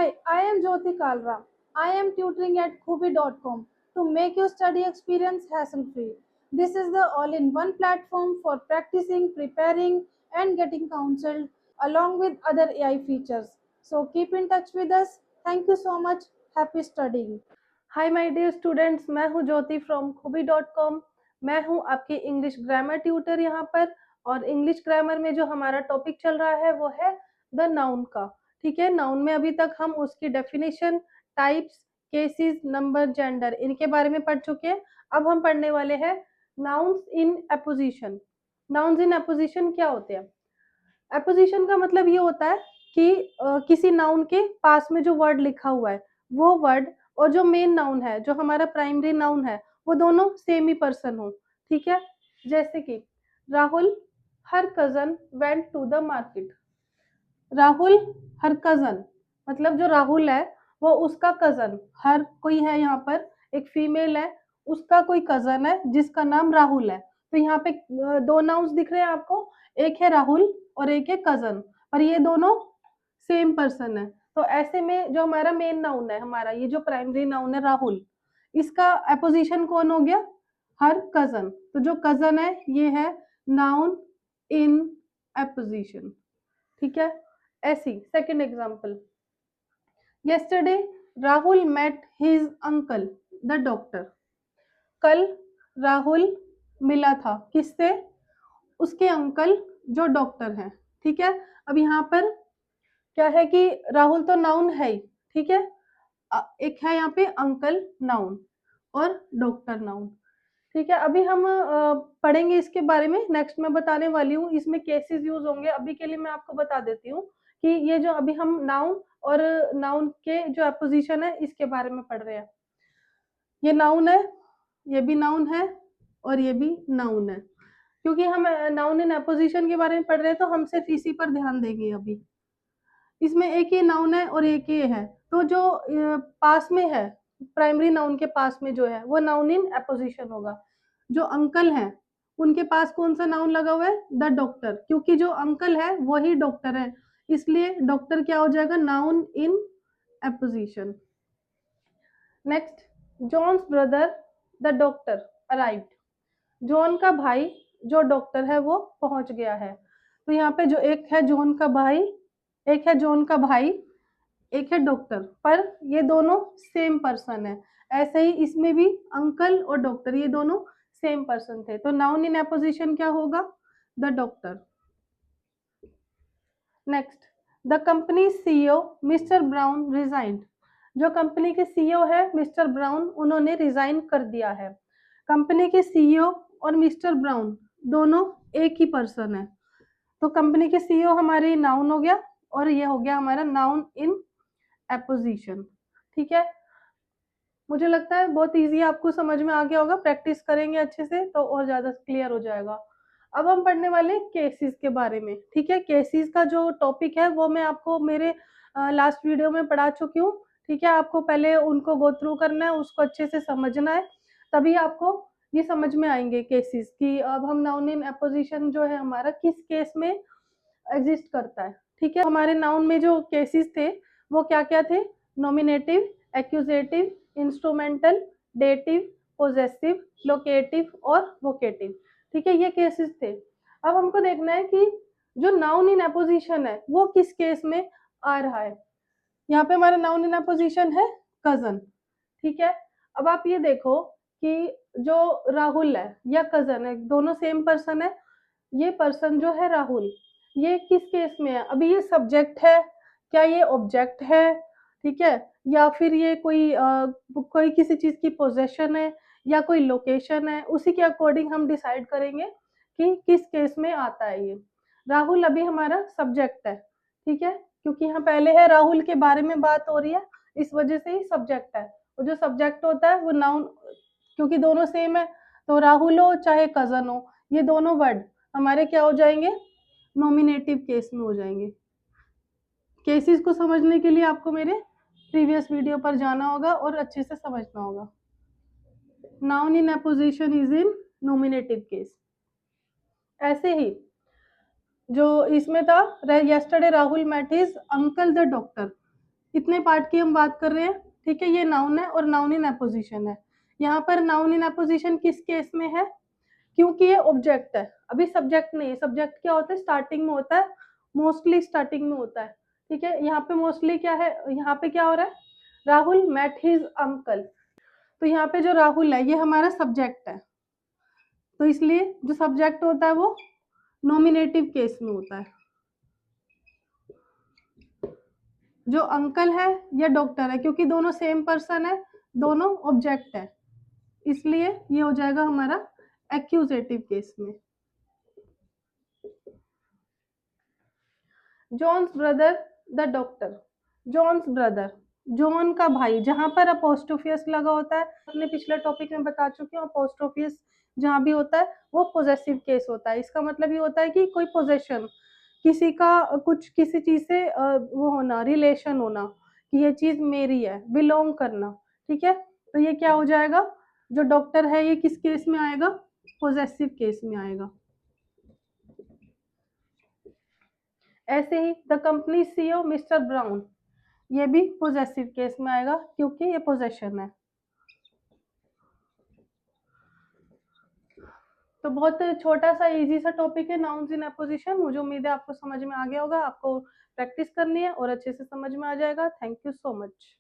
Hi, I am Jyoti Kalra. I am tutoring at Kubi.com to make your study experience hassle free. This is the all in one platform for practicing, preparing, and getting counseled along with other AI features. So keep in touch with us. Thank you so much. Happy studying. Hi my dear students, मैं हूं ज्योति from खूबी.com। मैं हूं आपकी English grammar tutor यहाँ पर। और English grammar में जो हमारा टॉपिक चल रहा है वो है द नाउन का। ठीक है, नाउन में अभी तक हम उसकी definition, types, cases, number, gender, इनके बारे में पढ़ चुके हैं। अब हम पढ़ने वाले हैं nouns in apposition. Nouns in apposition क्या होते हैं? एपोजिशन का मतलब ये होता है कि किसी नाउन के पास में जो वर्ड लिखा हुआ है वो वर्ड और जो मेन नाउन है, जो हमारा प्राइमरी नाउन है, वो दोनों सेम ही पर्सन हो। ठीक है, जैसे कि Rahul her cousin went to the market. Rahul her cousin मतलब जो राहुल है वो उसका कजन, हर कोई है यहाँ पर, एक फीमेल है, उसका कोई कजन है जिसका नाम राहुल है। तो यहाँ पे दो नाउन्स दिख रहे हैं आपको, एक है राहुल और एक है कजन, और ये दोनों सेम पर्सन है। तो ऐसे में जो हमारा मेन नाउन है, हमारा ये जो प्राइमरी नाउन है राहुल, इसका एपोजिशन कौन हो गया? हर कजन। तो जो कजन है ये है नाउन इन एपोजिशन। ठीक है, ऐसी second example, yesterday Rahul met his uncle the doctor। कल राहुल मिला था किससे? उसके अंकल जो डॉक्टर हैं। ठीक है, अब यहाँ पर क्या है कि राहुल तो नाउन है ही, ठीक है, एक है यहाँ पे अंकल नाउन और डॉक्टर नाउन। ठीक है, अभी हम पढ़ेंगे इसके बारे में, नेक्स्ट मैं बताने वाली हूँ, इसमें केसेस यूज होंगे। अभी के लिए मैं आपको बता देती हूँ कि ये जो अभी हम नाउन और नाउन के जो अपोजिशन है इसके बारे में पढ़ रहे हैं। ये नाउन है, ये भी नाउन है और ये भी नाउन है। क्योंकि हम नाउन इन अपोजिशन के बारे में पढ़ रहे हैं तो हम सिर्फ इसी पर ध्यान देंगे। अभी इसमें एक ये नाउन है और एक ये है, तो जो पास में है, प्राइमरी नाउन के पास में जो है वो नाउन इन अपोजिशन होगा। जो अंकल हैं उनके पास कौन सा नाउन लगा हुआ है? द डॉक्टर, क्योंकि जो अंकल है वही डॉक्टर है, इसलिए डॉक्टर क्या हो जाएगा? Noun in apposition. Next, John's brother the doctor arrived. John का भाई जो डॉक्टर है वो पहुंच गया है। तो यहाँ पे जो एक है जॉन का भाई, एक है जॉन का भाई, एक है डॉक्टर, पर ये दोनों सेम पर्सन है। ऐसे ही इसमें भी अंकल और डॉक्टर ये दोनों सेम पर्सन थे, तो नाउन इन अपोजिशन क्या होगा? The doctor. Next, the company CEO mister Brown resigned. जो कंपनी के सीईओ है मिस्टर ब्राउन, उन्होंने रिजाइन कर दिया है। कंपनी के सीईओ और मिस्टर ब्राउन दोनों एक ही पर्सन है। तो कंपनी के सीईओ हमारे नाउन हो गया और ये हो गया हमारा नाउन इन एपोजिशन। ठीक है, मुझे लगता है बहुत इजी आपको समझ में आ गया होगा, प्रैक्टिस करेंगे अच्छे से तो और ज्यादा क्लियर हो जाएगा। अब हम पढ़ने वाले केसेस के बारे में। ठीक है, केसेस का जो टॉपिक है वो मैं आपको मेरे लास्ट वीडियो में पढ़ा चुकी हूँ। ठीक है, आपको पहले उनको गो थ्रू करना है, उसको अच्छे से समझना है, तभी आपको ये समझ में आएंगे केसेस कि अब हम नाउन इन अपोजिशन जो है हमारा किस केस में एग्जिस्ट करता है। ठीक है, हमारे नाउन में जो केसेस थे वो क्या क्या थे? Nominative, accusative, instrumental, dative, possessive, locative और वोकेटिव। ठीक है, ये केसेस थे। अब हमको देखना है कि जो नाउन इन अपोजिशन है वो किस केस में आ रहा है। यहाँ पे हमारा नाउन इन अपोजिशन है कजन। ठीक है, अब आप ये देखो कि जो राहुल है या कजन है, दोनों सेम पर्सन है। ये पर्सन जो है राहुल, ये किस केस में है? अभी ये सब्जेक्ट है, क्या ये ऑब्जेक्ट है? ठीक है, या फिर ये कोई किसी चीज की पोजेशन है या कोई लोकेशन है? उसी के अकॉर्डिंग हम डिसाइड करेंगे कि किस केस में आता है ये। राहुल अभी हमारा सब्जेक्ट है। ठीक है, क्योंकि यहाँ पहले है राहुल के बारे में बात हो रही है, इस वजह से ही सब्जेक्ट है। और जो सब्जेक्ट होता है वो नाउन, क्योंकि दोनों सेम है, तो राहुल हो चाहे कजन हो, ये दोनों वर्ड हमारे क्या हो जाएंगे? नॉमिनेटिव केस में हो जाएंगे। केसेस को समझने के लिए आपको मेरे प्रीवियस वीडियो पर जाना होगा और अच्छे से समझना होगा। Noun in apposition is in nominative case. ऐसे ही जो इसमें था, yesterday Rahul met his uncle the doctor, इतने पार्ट की हम बात कर रहे हैं, ठीक है। ये नाउन है और नाउन इन एपोजिशन है। यहाँ पर नाउन इन एपोजिशन किस केस में है? क्योंकि ये ऑब्जेक्ट है, अभी सब्जेक्ट नहीं है। सब्जेक्ट क्या होता है? स्टार्टिंग में होता है, मोस्टली स्टार्टिंग में होता है, ठीक है। यहाँ पे मोस्टली क्या है, यहाँ पे क्या हो रहा है? Rahul met his uncle. तो यहाँ पे जो राहुल है ये हमारा सब्जेक्ट है, तो इसलिए जो सब्जेक्ट होता है वो नॉमिनेटिव केस में होता है। जो अंकल है या डॉक्टर है, क्योंकि दोनों सेम पर्सन है, दोनों ऑब्जेक्ट है, इसलिए ये हो जाएगा हमारा एक्यूजेटिव केस में। John's brother the doctor. John's brother, John का भाई, जहां पर अपोस्ट्रोफियस लगा होता है, अपने पिछले टॉपिक में बता चुकी हूँ, अपोस्ट्रोफियस जहां भी होता है वो पोजेसिव केस होता है। इसका मतलब ये होता है कि कोई पोजेशन, किसी का कुछ किसी चीज से वो होना, रिलेशन होना, कि ये चीज मेरी है, बिलोंग करना, ठीक है। तो ये क्या हो जाएगा? जो डॉक्टर है ये किस केस में आएगा? पोजेसिव केस में आएगा। ऐसे ही the company CEO mister Brown, ये भी पोजेसिव केस में आएगा क्योंकि ये पोजेशन है। तो बहुत छोटा सा इजी सा टॉपिक है नाउन्स इन अपोजिशन। मुझे उम्मीद है आपको समझ में आ गया होगा। आपको प्रैक्टिस करनी है और अच्छे से समझ में आ जाएगा। Thank you so much.